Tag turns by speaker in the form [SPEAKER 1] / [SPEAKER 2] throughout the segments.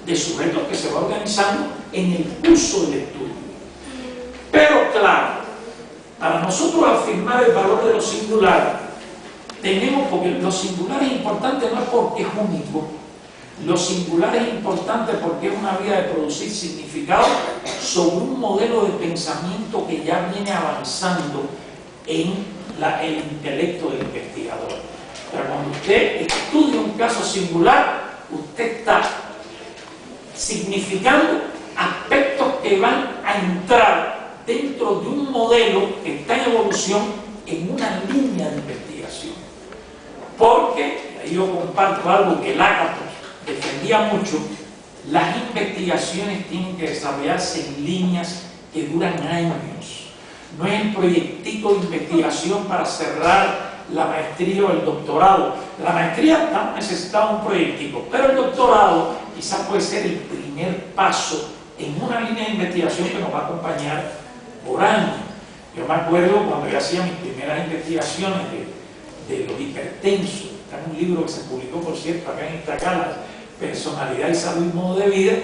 [SPEAKER 1] de sujetos que se va organizando en el curso del estudio. Pero claro, para nosotros afirmar el valor de lo singular, tenemos, porque lo singular es importante no es porque es único, lo singular es importante porque es una vía de producir significado sobre un modelo de pensamiento que ya viene avanzando en el intelecto del investigador. Pero cuando usted estudia un caso singular, usted está significando aspectos que van a entrar dentro de un modelo que está en evolución en una línea de investigación. Porque, ahí yo comparto algo que Lakatos defendía mucho, las investigaciones tienen que desarrollarse en líneas que duran años. No es el proyectico de investigación para cerrar la maestría o el doctorado. La maestría está necesitada un proyectico, pero el doctorado quizás puede ser el primer paso en una línea de investigación que nos va a acompañar por años. Yo me acuerdo cuando yo hacía mis primeras investigaciones de los hipertensos. Está en un libro que se publicó, por cierto, acá en Iztacala, Personalidad y Salud y Modo de Vida,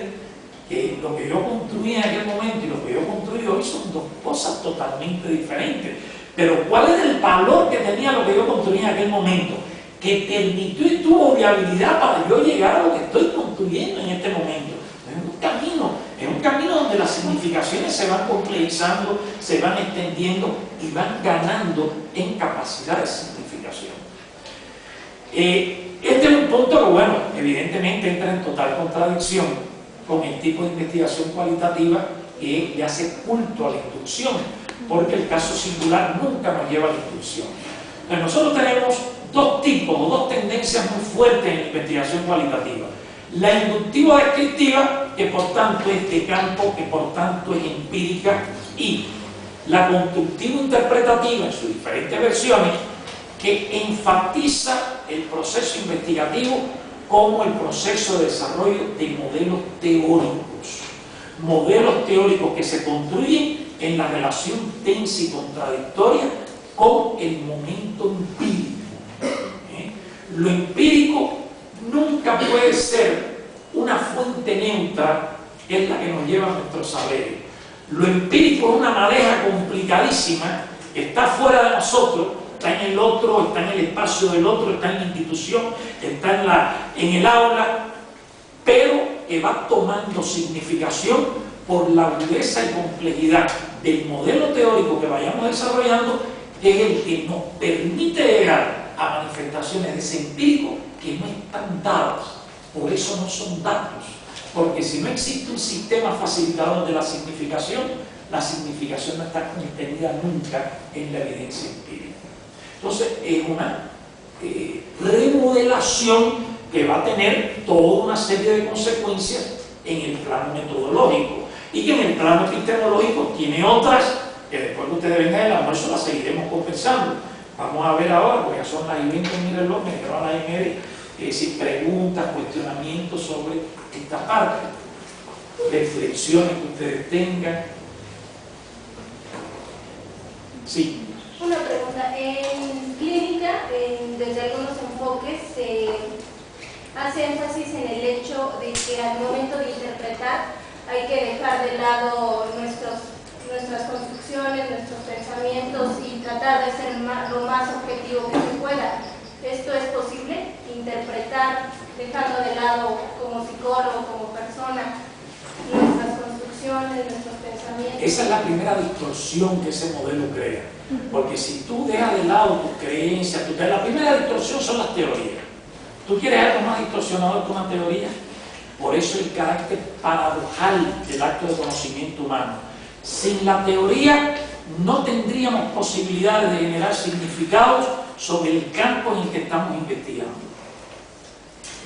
[SPEAKER 1] que lo que yo construí en aquel momento y lo que yo construí hoy son dos cosas totalmente diferentes. Pero ¿cuál es el valor que tenía lo que yo construí en aquel momento? Que permitió y tuvo viabilidad para yo llegar a lo que estoy construyendo en este momento. Es un camino donde las significaciones se van complejizando, se van extendiendo y van ganando en capacidad de significación. Este es un punto que, bueno, evidentemente entra en total contradicción con el tipo de investigación cualitativa que le hace culto a la inducción, porque el caso singular nunca nos lleva a la inducción. Entonces, nosotros tenemos dos tipos o dos tendencias muy fuertes en la investigación cualitativa. La inductiva descriptiva, que por tanto es de campo, que por tanto es empírica, y la constructiva interpretativa en sus diferentes versiones, que enfatiza el proceso investigativo como el proceso de desarrollo de modelos teóricos. Modelos teóricos que se construyen en la relación tensa y contradictoria con el momento empírico. Lo empírico nunca puede ser una fuente neutra que es la que nos lleva a nuestros saberes. Lo empírico es una madeja complicadísima que está fuera de nosotros, está en el otro, está en el espacio del otro, está en la institución, está en el aula, pero que va tomando significación por la agudeza y complejidad del modelo teórico que vayamos desarrollando, que es el que nos permite llegar a manifestaciones de ese empírico que no están dadas, por eso no son datos, porque si no existe un sistema facilitador de la significación no está contenida nunca en la evidencia empírica. Entonces es una remodelación que va a tener toda una serie de consecuencias en el plano metodológico y que en el plano epistemológico tiene otras que después que ustedes vengan del almuerzo las seguiremos compensando. Vamos a ver ahora, porque ya son las 20 en mi reloj, me quedaron las 9:30, si preguntas, cuestionamientos sobre esta parte, reflexiones que ustedes tengan. Sí.
[SPEAKER 2] Una pregunta. En clínica, desde algunos enfoques, se hace énfasis en el hecho de que al momento de interpretar hay que dejar de lado nuestras construcciones, nuestros pensamientos y tratar de ser lo más objetivo que se pueda. ¿Esto es posible? Interpretar, dejando de lado como psicólogo, como persona, nuestras construcciones, nuestros pensamientos.
[SPEAKER 1] Esa es la primera distorsión que ese modelo crea. Porque si tú dejas de lado tus creencias, la primera distorsión son las teorías. ¿Tú quieres algo más distorsionador que una teoría? Por eso el carácter paradojal del acto de conocimiento humano. Sin la teoría no tendríamos posibilidades de generar significados sobre el campo en el que estamos investigando.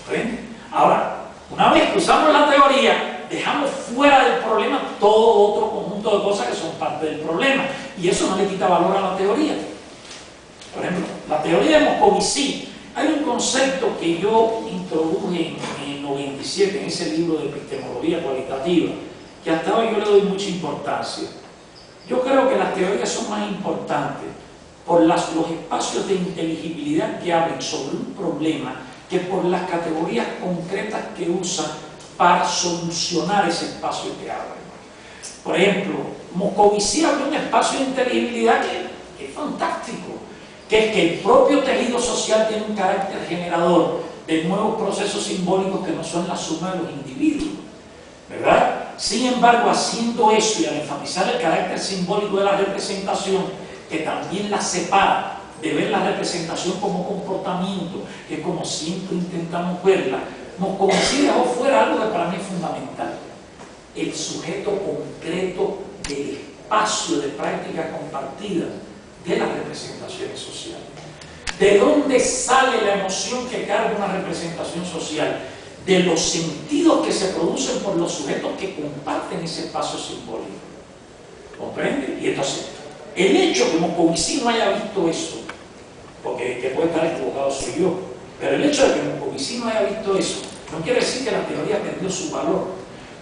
[SPEAKER 1] ¿Comprende? Ahora, una vez que usamos la teoría, dejamos fuera del problema todo otro conjunto de cosas que son parte del problema. Y eso no le quita valor a la teoría. Por ejemplo, la teoría de Moscovici. Hay un concepto que yo introduje en el 97, en ese libro de epistemología cualitativa, que hasta hoy yo le doy mucha importancia. Yo creo que las teorías son más importantes por los espacios de inteligibilidad que abren sobre un problema que por las categorías concretas que usan para solucionar ese espacio que abre. Por ejemplo, Moscovici abre un espacio de inteligibilidad que es fantástico, que es que el propio tejido social tiene un carácter generador de nuevos procesos simbólicos que no son la suma de los individuos, ¿verdad? Sin embargo, haciendo eso y al enfatizar el carácter simbólico de la representación, que también la separa de ver la representación como comportamiento, que como siempre intentamos verla, Moscovici dejó fuera algo que para mí es fundamental: el sujeto concreto del espacio de práctica compartida de las representaciones sociales. ¿De dónde sale la emoción que carga una representación social? De los sentidos que se producen por los sujetos que comparten ese espacio simbólico. ¿Comprende? Y entonces, el hecho que Moscovici no haya visto eso, porque que puede estar equivocado soy yo, pero el hecho de que Moscovici no haya visto eso no quiere decir que la teoría perdió su valor,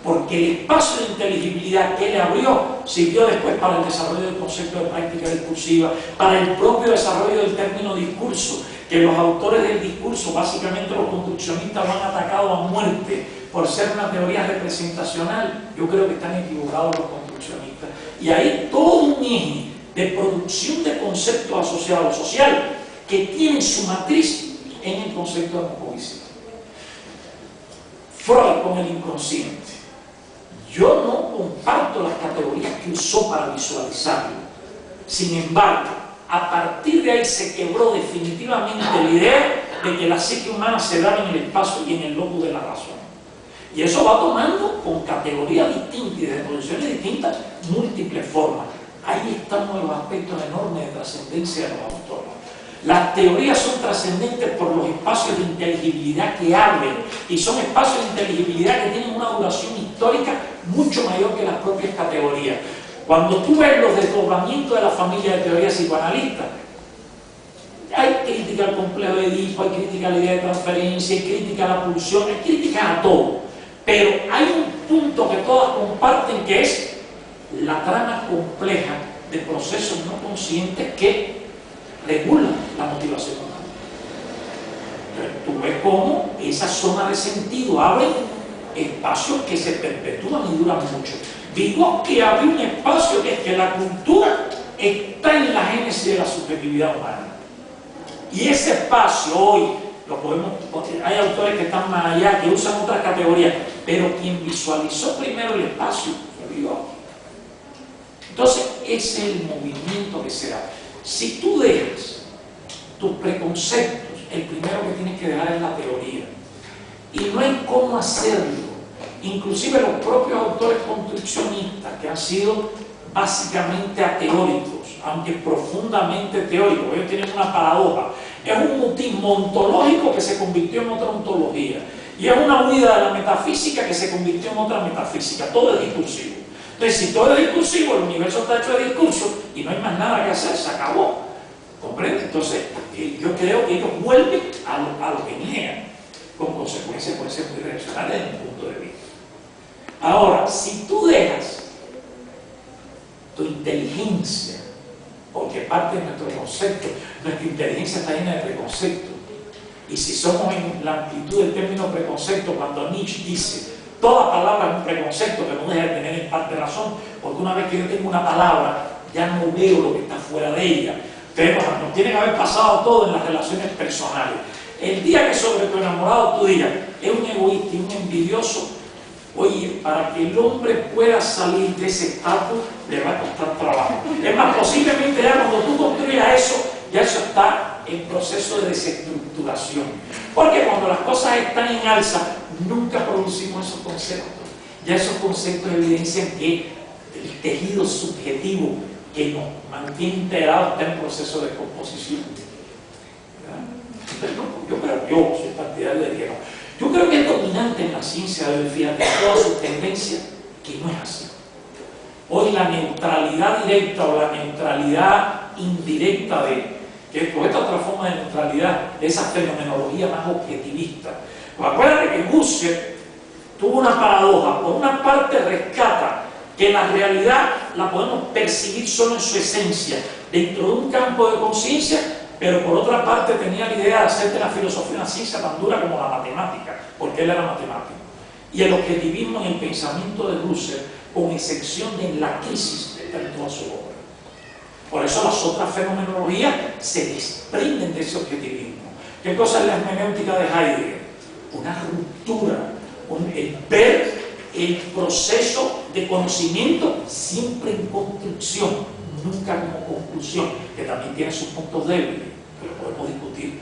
[SPEAKER 1] porque el espacio de inteligibilidad que le abrió sirvió después para el desarrollo del concepto de práctica discursiva, para el propio desarrollo del término discurso, que los autores del discurso, básicamente los construccionistas, lo han atacado a muerte por ser una teoría representacional. Yo creo que están equivocados los construccionistas. Y hay todo un eje de producción de conceptos asociados al social que tienen su matriz en el concepto de Moscovici. Freud con el inconsciente. Yo no comparto las categorías que usó para visualizarlo. Sin embargo, a partir de ahí se quebró definitivamente la idea de que la psique humana se da en el espacio y en el locus de la razón. Y eso va tomando con categorías distintas y de posiciones distintas múltiples formas. Ahí está uno de los aspectos enormes de trascendencia de los autores. Las teorías son trascendentes por los espacios de inteligibilidad que abren, y son espacios de inteligibilidad que tienen una duración histórica mucho mayor que las propias categorías. Cuando tú ves los desdoblamientos de la familia de teorías psicoanalistas, hay crítica al complejo de Edipo, hay crítica a la idea de transferencia, hay crítica a la pulsión, hay crítica a todo. Pero hay un punto que todas comparten, que es la trama compleja de procesos no conscientes que regulan la motivación humana. Entonces, tú ves cómo esa zona de sentido abre espacios que se perpetúan y duran mucho. Digo que abre un espacio que es que la cultura está en la génesis de la subjetividad humana. Y ese espacio hoy, lo podemos, hay autores que están más allá, que usan otras categorías, pero quien visualizó primero el espacio fue Vygotsky. Entonces, ese es el movimiento que se da. Si tú dejas tus preconceptos, el primero que tienes que dejar es la teoría. Y no hay cómo hacerlo. Inclusive los propios autores construccionistas, que han sido básicamente ateóricos, aunque profundamente teóricos, ellos tienen una paradoja. Es un mutismo ontológico que se convirtió en otra ontología. Y es una huida de la metafísica que se convirtió en otra metafísica. Todo es discursivo. Entonces, si todo es discursivo, el universo está hecho de discurso y no hay más nada que hacer, se acabó. ¿Comprende? Entonces, yo creo que ellos vuelven a lo que niegan, con consecuencias pueden ser muy reaccionarias desde mi punto de vista. Ahora, si tú dejas tu inteligencia, porque parte de nuestro concepto, nuestra inteligencia está llena de preconceptos, y si somos en la amplitud del término preconcepto, cuando Nietzsche dice toda palabra es un preconcepto que no deja de tener en parte razón, porque una vez que yo tengo una palabra, ya no veo lo que está fuera de ella. Pero nos tiene que haber pasado todo en las relaciones personales. El día que sobre tu enamorado tú digas, es un egoísta y un envidioso, oye, para que el hombre pueda salir de ese estatus, le va a costar trabajo. Es más, posiblemente ya cuando tú construyas eso, ya eso está en proceso de desestructuración. Porque cuando las cosas están en alza, nunca producimos esos conceptos. Ya esos conceptos evidencian que el tejido subjetivo que nos mantiene integrados está en proceso de composición. Yo soy partidario de que no. Yo creo que es dominante en la ciencia de hoy, fíjate, todas sus tendencias, que no es así. Hoy la neutralidad directa o la neutralidad indirecta que es otra forma de neutralidad, de esa fenomenología más objetivista. Pues acuérdate que Husserl tuvo una paradoja. Por una parte rescata que la realidad la podemos percibir solo en su esencia, dentro de un campo de conciencia, pero por otra parte tenía la idea de hacer de la filosofía una ciencia tan dura como la matemática, porque él era matemático. Y el objetivismo en el pensamiento de Husserl, con excepción de la crisis, está en toda su obra. Por eso las otras fenomenologías se desprenden de ese objetivismo. ¿Qué cosa es la hermenéutica de Heidegger? Una ruptura, el ver el proceso de conocimiento siempre en construcción, nunca como conclusión, que también tiene sus puntos débiles, que lo podemos discutir.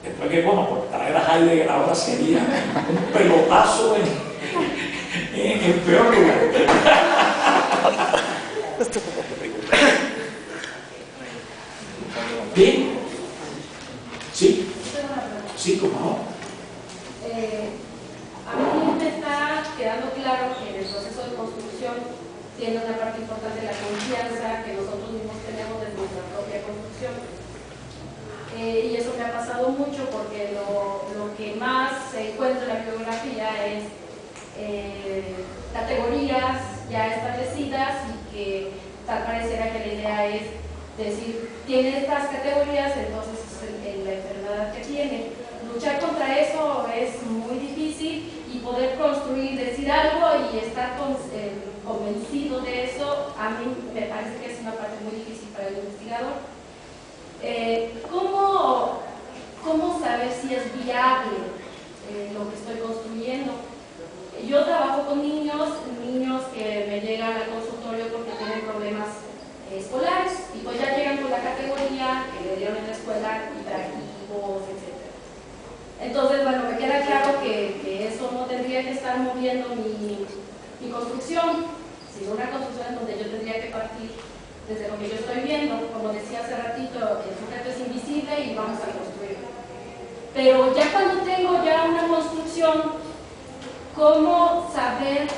[SPEAKER 1] Después que, bueno, por traer a Heidegger ahora sería un pelotazo en el peor lugar. Bien. Sí. Sí, ¿cómo no?
[SPEAKER 2] A mí me está quedando claro que en el proceso de construcción tiene una parte importante la confianza que nosotros mismos tenemos de nuestra propia construcción. Y eso me ha pasado mucho porque lo que más se encuentra en la bibliografía es categorías ya establecidas y que tal pareciera que la idea es decir, tiene estas categorías, entonces en la enfermedad que tiene. Luchar contra eso es muy difícil y poder construir, decir algo y estar convencido de eso, a mí me parece que es una parte muy difícil para el investigador. ¿Cómo saber si es viable lo que estoy construyendo? Yo trabajo con niños que me llegan al consultorio porque tienen problemas escolares y pues ya llegan con la categoría que le dieron en la escuela, hiperactivos, etc. Entonces, bueno, me queda claro que eso no tendría que estar moviendo mi construcción, sino una construcción en donde yo tendría que partir desde lo que yo estoy viendo. Como decía hace ratito, el sujeto es invisible y vamos a construir. Pero ya cuando tengo ya una construcción, ¿cómo saber,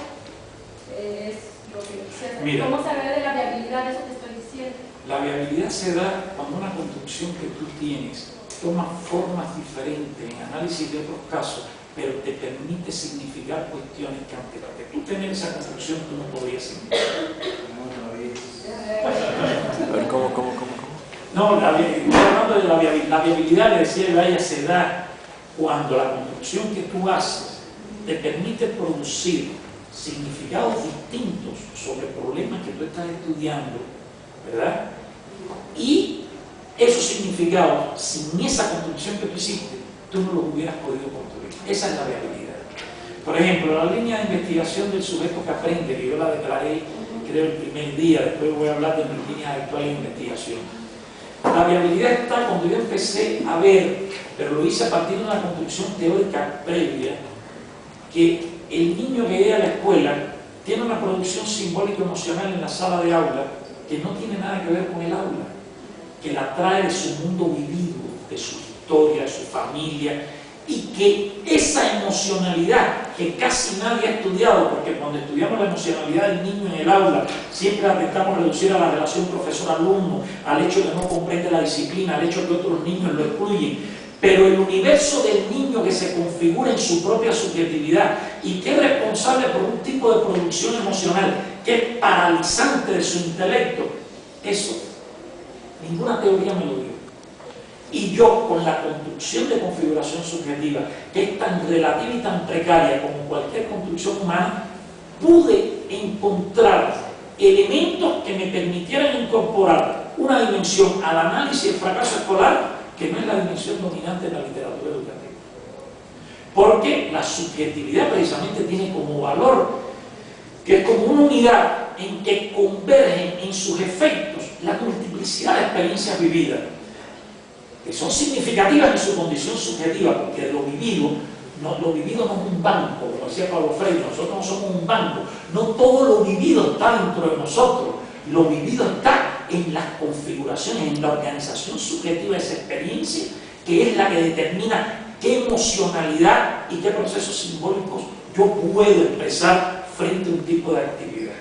[SPEAKER 2] cómo saber de la viabilidad de eso que estoy diciendo?
[SPEAKER 1] La viabilidad se da cuando una construcción que tú tienes toma formas diferentes en análisis de otros casos, pero te permite significar cuestiones que ante la que tú tener esa construcción tú no podrías significar.
[SPEAKER 3] A ver, ¿cómo?
[SPEAKER 1] No, estoy hablando de la viabilidad, le decía ella, se da cuando la construcción que tú haces te permite producir significados distintos sobre problemas que tú estás estudiando, ¿verdad? Y esos significados, sin esa construcción que tú hiciste, tú no los hubieras podido construir. Esa es la viabilidad. Por ejemplo, la línea de investigación del sujeto que aprende, que yo la declaré, creo, el primer día, después voy a hablar de mis líneas actuales de investigación. La viabilidad está cuando yo empecé a ver, pero lo hice a partir de una construcción teórica previa, que el niño que llega a la escuela tiene una producción simbólico-emocional en la sala de aula que no tiene nada que ver con el aula, que la trae de su mundo vivido, de su historia, de su familia, y que esa emocionalidad que casi nadie ha estudiado, porque cuando estudiamos la emocionalidad del niño en el aula siempre la intentamos reducir a la relación profesor-alumno, al hecho de que no comprende la disciplina, al hecho de que otros niños lo excluyen, pero el universo del niño que se configura en su propia subjetividad y que es responsable por un tipo de producción emocional que es paralizante de su intelecto, eso ninguna teoría me lo dio. Y yo, con la construcción de configuración subjetiva, que es tan relativa y tan precaria como cualquier construcción humana, pude encontrar elementos que me permitieran incorporar una dimensión al análisis del fracaso escolar que no es la dimensión dominante de la literatura educativa. Porque la subjetividad precisamente tiene como valor, que es como una unidad en que convergen en sus efectos la multiplicidad de experiencias vividas, que son significativas en su condición subjetiva, porque lo vivido no es un banco, como decía Pablo Freire, nosotros no somos un banco, no todo lo vivido está dentro de nosotros, lo vivido está en las configuraciones, en la organización subjetiva de esa experiencia, que es la que determina qué emocionalidad y qué procesos simbólicos yo puedo expresar frente a un tipo de actividad.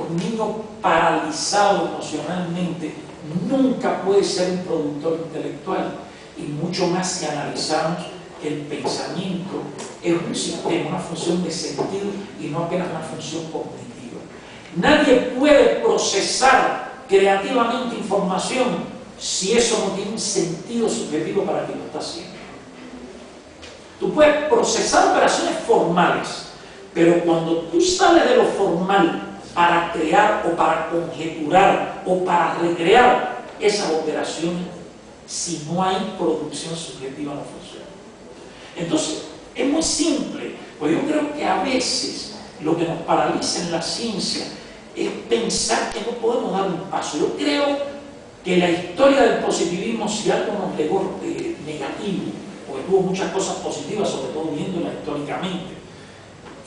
[SPEAKER 1] Un niño paralizado emocionalmente nunca puede ser un productor intelectual, y mucho más si analizamos que el pensamiento es un sistema, una función de sentido y no apenas una función cognitiva. Nadie puede procesar creativamente información si eso no tiene un sentido subjetivo para quien lo está haciendo. Tú puedes procesar operaciones formales, pero cuando tú sales de lo formal para crear o para conjeturar o para recrear esas operaciones, si no hay producción subjetiva no funciona. Entonces, es muy simple, pues yo creo que a veces lo que nos paraliza en la ciencia es pensar que no podemos dar un paso. Yo creo que la historia del positivismo, si algo nos legó negativo, porque tuvo muchas cosas positivas, sobre todo viéndola históricamente,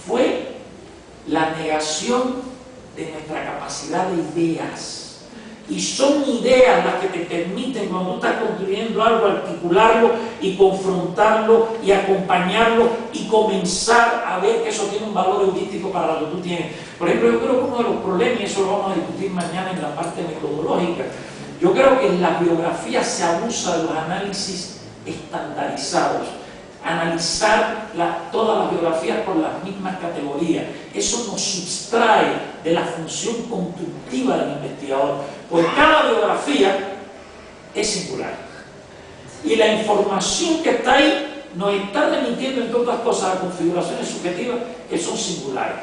[SPEAKER 1] fue la negación de nuestra capacidad de ideas. Y son ideas las que te permiten, cuando tú estás construyendo algo, articularlo y confrontarlo y acompañarlo y comenzar a ver que eso tiene un valor heurístico para lo que tú tienes. Por ejemplo, yo creo que uno de los problemas, y eso lo vamos a discutir mañana en la parte metodológica, yo creo que en la biografía se abusa de los análisis estandarizados. Analizar todas las biografías por las mismas categorías. Eso nos sustrae de la función constructiva del investigador, porque cada biografía es singular. Y la información que está ahí nos está remitiendo, entre otras cosas, a configuraciones subjetivas que son singulares.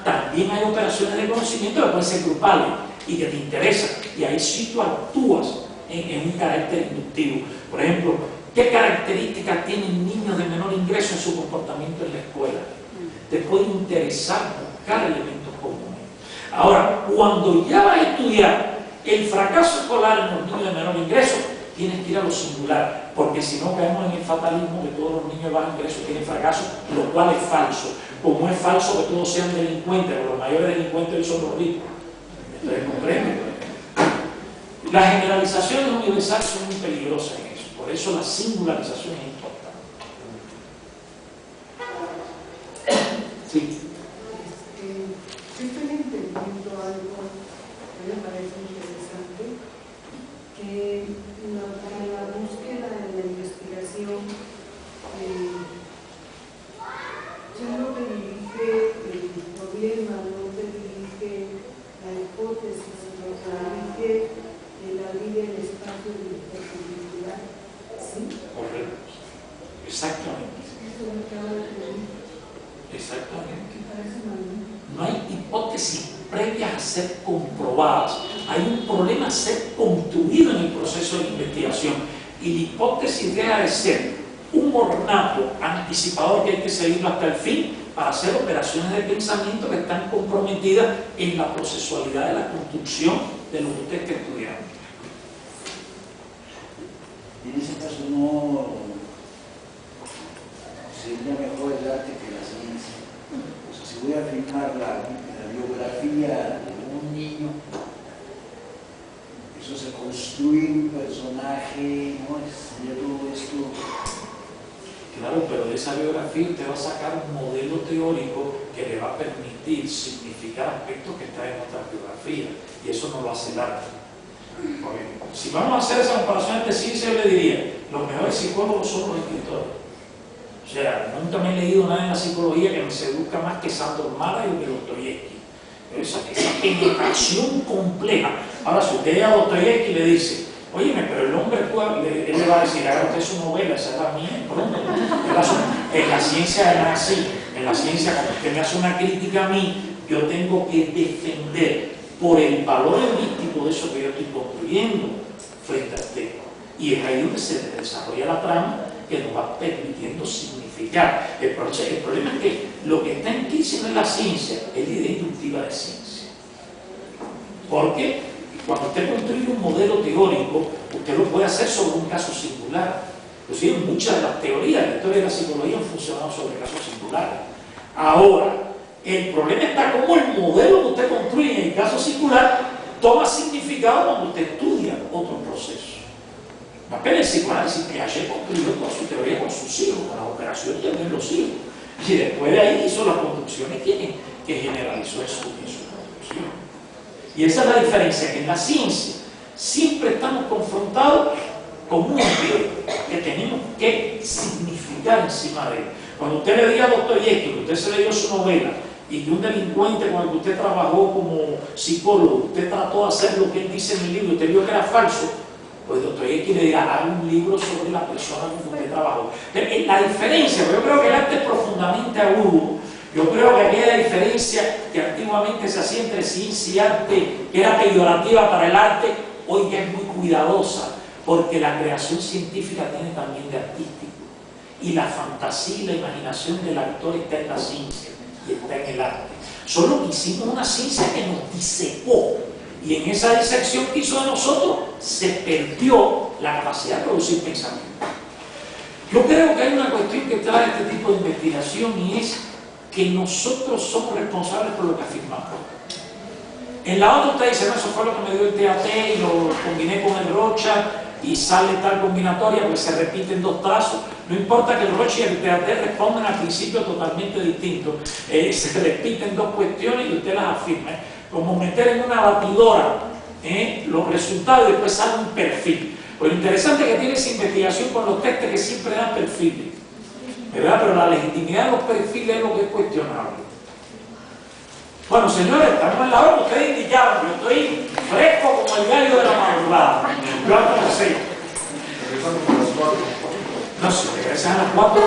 [SPEAKER 1] También hay operaciones de conocimiento que pueden ser grupales y que te interesan, y ahí sí tú actúas en un carácter inductivo. Por ejemplo, ¿qué características tienen niños de menor ingreso en su comportamiento en la escuela? Te puede interesar buscar elementos comunes. Ahora, cuando ya vas a estudiar el fracaso escolar en los niños de menor ingreso, tienes que ir a lo singular, porque si no caemos en el fatalismo que todos los niños de bajo ingreso tienen fracaso, lo cual es falso. Como es falso que todos sean delincuentes, porque los mayores delincuentes hoy son los ricos. ¿Ustedes comprenden? Las generalizaciones universales son muy peligrosas en eso. Por eso la singularización es importante. Sí.
[SPEAKER 3] Yo estoy entendiendo algo que me parece interesante, que la búsqueda de la investigación ya no te dirige el problema, no te dirige la hipótesis, sino te dirige la vida en el espacio de la posibilidad. ¿Sí?
[SPEAKER 1] Correcto. Exactamente.
[SPEAKER 3] Eso me acaba de decir.
[SPEAKER 1] Exactamente.
[SPEAKER 3] Me parece magnífico.
[SPEAKER 1] No hay hipótesis previas a ser comprobadas. Hay un problema a ser construido en el proceso de investigación. Y la hipótesis deja de ser un ornato anticipador que hay que seguirlo hasta el fin para hacer operaciones de pensamiento que están comprometidas en la procesualidad de la construcción de lo que usted está estudiando.
[SPEAKER 4] En ese caso no sería mejor el arte que la ciencia. O sea, si voy a filmar la biografía de un niño, eso se construye un personaje, ¿no? Sería todo esto.
[SPEAKER 1] Claro, pero de esa biografía usted va a sacar un modelo teórico que le va a permitir significar aspectos que están en otras biografías, y eso no lo hace el arte. Porque si vamos a hacer esa comparación entre ciencia, yo le diría, los mejores psicólogos son los escritores. O sea, nunca me he leído nada en la psicología que me seduzca más que Sandor Mara y que Dostoyevsky. Esa penetración compleja. Ahora, si usted a Dostoyevsky le dice, óyeme, pero el hombre, él le va a decir, haga usted su novela, esa es la mía, pronto. En la ciencia es así. En la ciencia, cuando usted me hace una crítica a mí, yo tengo que defender por el valor heurístico de eso que yo estoy construyendo frente a usted. Y es ahí donde se desarrolla la trama que nos va permitiendo significar. El problema es que lo que está en crisis en la ciencia es la idea inductiva de ciencia. Porque cuando usted construye un modelo teórico, usted lo puede hacer sobre un caso singular. Inclusive muchas de las teorías de la historia de la psicología han funcionado sobre casos singulares. Ahora, el problema está como el modelo que usted construye en el caso singular toma significado cuando usted estudia otro proceso. Apenas el psicoanálisis, Piaget construyó toda su teoría con sus hijos, con las operaciones de los hijos. Y después de ahí hizo las construcciones que generalizó eso en su construcción. Y esa es la diferencia, que en la ciencia siempre estamos confrontados con un objeto que tenemos que significar encima de él. Cuando usted le diga a Dostoyevsky que usted se leyó su novela y que un delincuente con el que usted trabajó como psicólogo, usted trató de hacer lo que él dice en el libro y usted vio que era falso, pues Dostoyevski le dirá, haga un libro sobre la persona con que usted trabajó. La diferencia, yo creo que el arte es profundamente agudo. Yo creo que aquella diferencia que antiguamente se hacía entre ciencia y arte, que era peyorativa para el arte, hoy ya es muy cuidadosa, porque la creación científica tiene también de artístico. Y la fantasía y la imaginación del actor está en la ciencia y está en el arte. Solo que hicimos una ciencia que nos disecó, y en esa disección que hizo de nosotros se perdió la capacidad de producir pensamiento. Yo creo que hay una cuestión que trae este tipo de investigación, y es que nosotros somos responsables por lo que afirmamos. En la otra usted dice, no, eso fue lo que me dio el TAT y lo combiné con el Rocha y sale tal combinatoria, pues se repiten dos trazos. No importa que el Rocha y el TAT respondan al principio totalmente distintos, se repiten dos cuestiones y usted las afirma. Como meter en una batidora los resultados y después sale un perfil. Pues lo interesante que tiene esa investigación con los testes que siempre dan perfiles, ¿verdad? Pero la legitimidad de los perfiles es lo que es cuestionable. Bueno, señores, estamos en la hora que ustedes indicaron. Yo estoy fresco como el gallo de la madrugada. Yo hasta las 6. No sé, regresan a las 4.